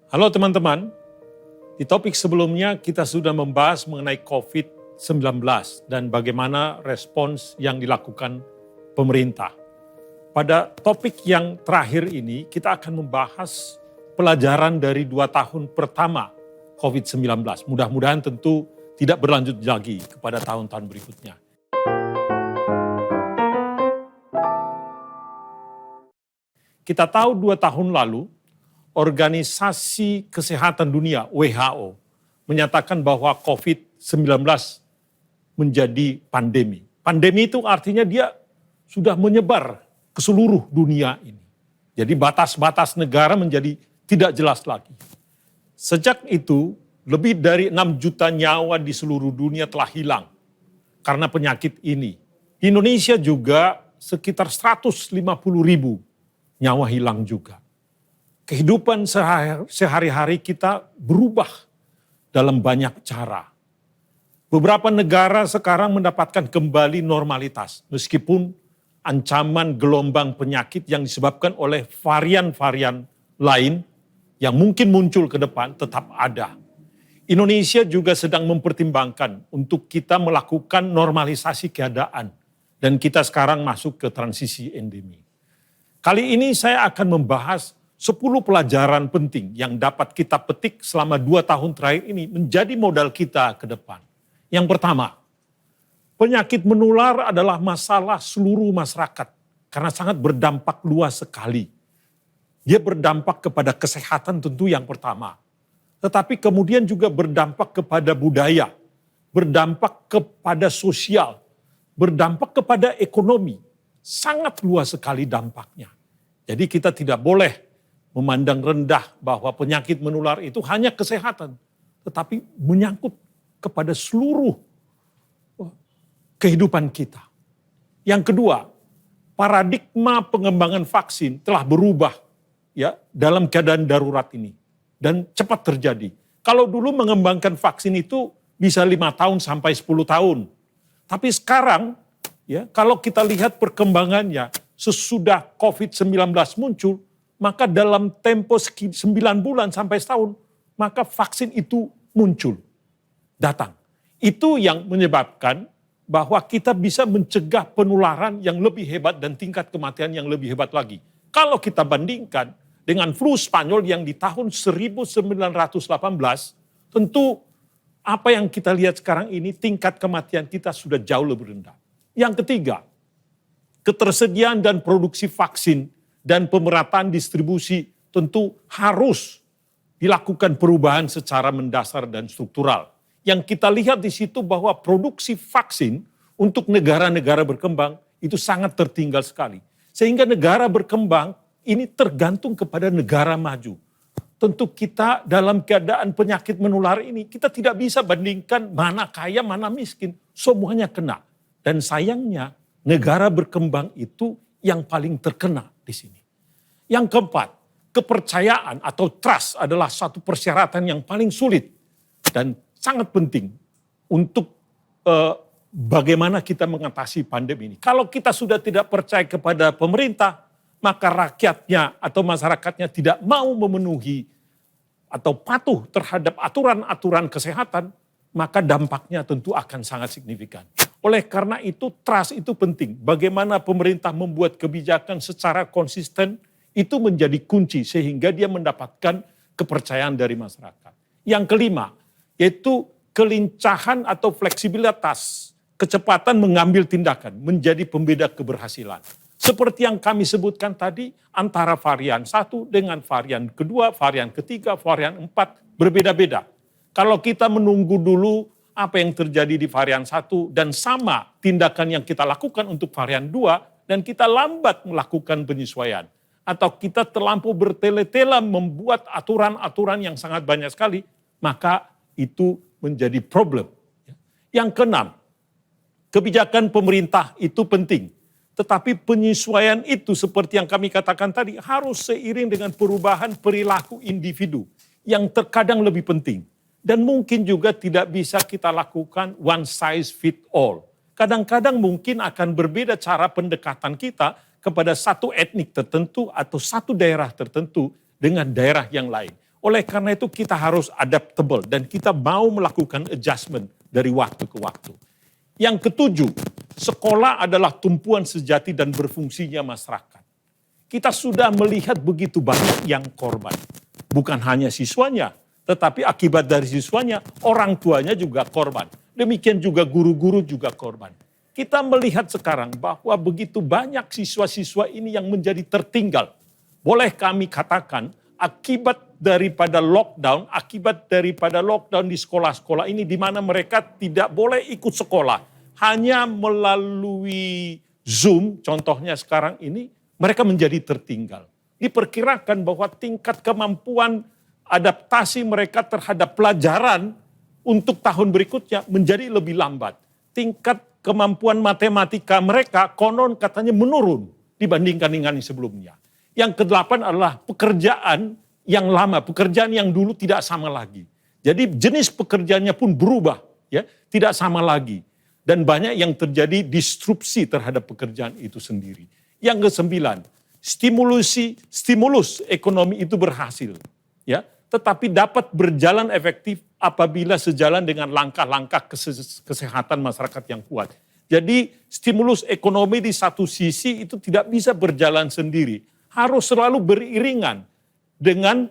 Halo teman-teman, di topik sebelumnya kita sudah membahas mengenai COVID-19 dan bagaimana respons yang dilakukan pemerintah. Pada topik yang terakhir ini kita akan membahas pelajaran dari 2 tahun pertama COVID-19. Mudah-mudahan tentu tidak berlanjut lagi kepada tahun-tahun berikutnya. Kita tahu 2 tahun lalu Organisasi Kesehatan Dunia (WHO) menyatakan bahwa COVID-19 menjadi pandemi. Pandemi itu artinya dia sudah menyebar ke seluruh dunia ini. Jadi batas-batas negara menjadi tidak jelas lagi. Sejak itu lebih dari 6 juta nyawa di seluruh dunia telah hilang karena penyakit ini. Di Indonesia juga sekitar 150.000 nyawa hilang juga. Kehidupan sehari-hari kita berubah dalam banyak cara. Beberapa negara sekarang mendapatkan kembali normalitas, meskipun ancaman gelombang penyakit yang disebabkan oleh varian-varian lain yang mungkin muncul ke depan tetap ada. Indonesia juga sedang mempertimbangkan untuk kita melakukan normalisasi keadaan, dan kita sekarang masuk ke transisi endemi. Kali ini saya akan membahas 10 pelajaran penting yang dapat kita petik selama 2 tahun terakhir ini menjadi modal kita ke depan. Yang pertama, penyakit menular adalah masalah seluruh masyarakat karena sangat berdampak luas sekali. Dia berdampak kepada kesehatan tentu yang pertama, tetapi kemudian juga berdampak kepada budaya, berdampak kepada sosial, berdampak kepada ekonomi. Sangat luas sekali dampaknya. Jadi kita tidak boleh memandang rendah bahwa penyakit menular itu hanya kesehatan, tetapi menyangkut kepada seluruh kehidupan kita. Yang kedua, paradigma pengembangan vaksin telah berubah ya dalam keadaan darurat ini dan cepat terjadi. Kalau dulu mengembangkan vaksin itu bisa 5 tahun sampai 10 tahun. Tapi sekarang ya kalau kita lihat perkembangannya sesudah COVID-19 muncul, maka dalam tempo 9 bulan sampai setahun, maka vaksin itu muncul, datang. Itu yang menyebabkan bahwa kita bisa mencegah penularan yang lebih hebat dan tingkat kematian yang lebih hebat lagi. Kalau kita bandingkan dengan flu Spanyol yang di tahun 1918, tentu apa yang kita lihat sekarang ini tingkat kematian kita sudah jauh lebih rendah. Yang ketiga, ketersediaan dan produksi vaksin dan pemerataan distribusi tentu harus dilakukan perubahan secara mendasar dan struktural. Yang kita lihat di situ bahwa produksi vaksin untuk negara-negara berkembang itu sangat tertinggal sekali. Sehingga negara berkembang ini tergantung kepada negara maju. Tentu kita dalam keadaan penyakit menular ini, kita tidak bisa bandingkan mana kaya, mana miskin. Semuanya kena. Dan sayangnya negara berkembang itu yang paling terkena di sini. Yang keempat, kepercayaan atau trust adalah satu persyaratan yang paling sulit dan sangat penting untuk bagaimana kita mengatasi pandemi ini. Kalau kita sudah tidak percaya kepada pemerintah, maka rakyatnya atau masyarakatnya tidak mau memenuhi atau patuh terhadap aturan-aturan kesehatan, maka dampaknya tentu akan sangat signifikan. Oleh karena itu, trust itu penting. Bagaimana pemerintah membuat kebijakan secara konsisten, itu menjadi kunci sehingga dia mendapatkan kepercayaan dari masyarakat. Yang kelima, yaitu kelincahan atau fleksibilitas, kecepatan mengambil tindakan menjadi pembeda keberhasilan. Seperti yang kami sebutkan tadi, antara varian 1 dengan varian kedua, varian ketiga, varian 4 berbeda-beda. Kalau kita menunggu dulu apa yang terjadi di varian 1 dan sama tindakan yang kita lakukan untuk varian 2 dan kita lambat melakukan penyesuaian. Atau kita terlampau bertele-tele membuat aturan-aturan yang sangat banyak sekali, maka itu menjadi problem. Yang keenam, kebijakan pemerintah itu penting. Tetapi penyesuaian itu seperti yang kami katakan tadi harus seiring dengan perubahan perilaku individu yang terkadang lebih penting. Dan mungkin juga tidak bisa kita lakukan one size fit all. Kadang-kadang mungkin akan berbeda cara pendekatan kita kepada satu etnik tertentu atau satu daerah tertentu dengan daerah yang lain. Oleh karena itu kita harus adaptable dan kita mau melakukan adjustment dari waktu ke waktu. Yang ketujuh, sekolah adalah tumpuan sejati dan berfungsinya masyarakat. Kita sudah melihat begitu banyak yang korban. Bukan hanya siswanya, tetapi akibat dari siswanya, orang tuanya juga korban. Demikian juga guru-guru juga korban. Kita melihat sekarang bahwa begitu banyak siswa-siswa ini yang menjadi tertinggal. Boleh kami katakan, akibat daripada lockdown di sekolah-sekolah ini di mana mereka tidak boleh ikut sekolah, hanya melalui Zoom, contohnya sekarang ini, mereka menjadi tertinggal. Diperkirakan bahwa tingkat kemampuan adaptasi mereka terhadap pelajaran untuk tahun berikutnya menjadi lebih lambat. Tingkat kemampuan matematika mereka konon katanya menurun dibandingkan dengan yang sebelumnya. Yang kedelapan adalah pekerjaan yang lama, pekerjaan yang dulu tidak sama lagi. Jadi jenis pekerjaannya pun berubah, ya, tidak sama lagi. Dan banyak yang terjadi disrupsi terhadap pekerjaan itu sendiri. Yang kesembilan, stimulus ekonomi itu berhasil, ya, tetapi dapat berjalan efektif apabila sejalan dengan langkah-langkah kesehatan masyarakat yang kuat. Jadi stimulus ekonomi di satu sisi itu tidak bisa berjalan sendiri, harus selalu beriringan dengan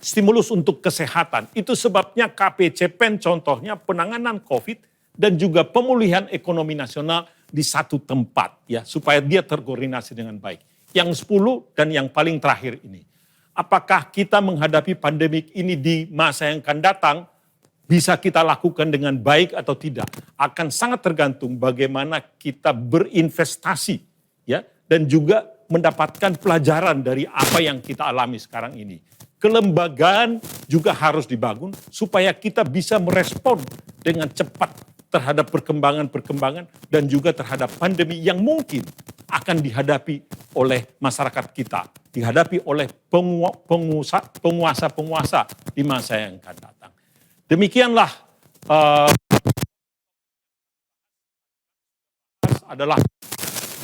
stimulus untuk kesehatan. Itu sebabnya KPCPEN contohnya penanganan COVID dan juga pemulihan ekonomi nasional di satu tempat, ya, supaya dia terkoordinasi dengan baik. Yang 10 dan yang paling terakhir ini. Apakah kita menghadapi pandemik ini di masa yang akan datang bisa kita lakukan dengan baik atau tidak? Akan sangat tergantung bagaimana kita berinvestasi, ya, dan juga mendapatkan pelajaran dari apa yang kita alami sekarang ini. Kelembagaan juga harus dibangun supaya kita bisa merespon dengan cepat terhadap perkembangan-perkembangan dan juga terhadap pandemi yang mungkin akan dihadapi oleh masyarakat kita, dihadapi oleh penguasa-penguasa di masa yang akan datang. Demikianlah adalah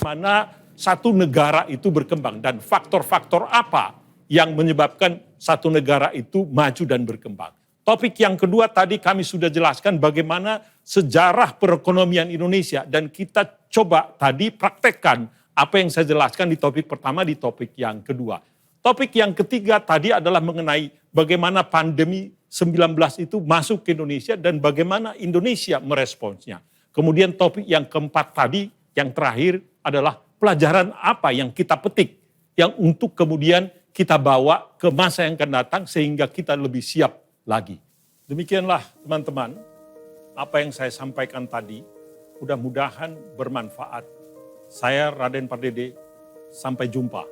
mana satu negara itu berkembang dan faktor-faktor apa yang menyebabkan satu negara itu maju dan berkembang. Topik yang kedua tadi kami sudah jelaskan bagaimana sejarah perekonomian Indonesia dan kita coba tadi praktekkan apa yang saya jelaskan di topik pertama di topik yang kedua. Topik yang ketiga tadi adalah mengenai bagaimana pandemi 19 itu masuk ke Indonesia dan bagaimana Indonesia meresponsnya. Kemudian topik yang keempat tadi, yang terakhir adalah pelajaran apa yang kita petik, yang untuk kemudian kita bawa ke masa yang akan datang sehingga kita lebih siap lagi. Demikianlah teman-teman, apa yang saya sampaikan tadi, mudah-mudahan bermanfaat. Saya Raden Pardede, sampai jumpa.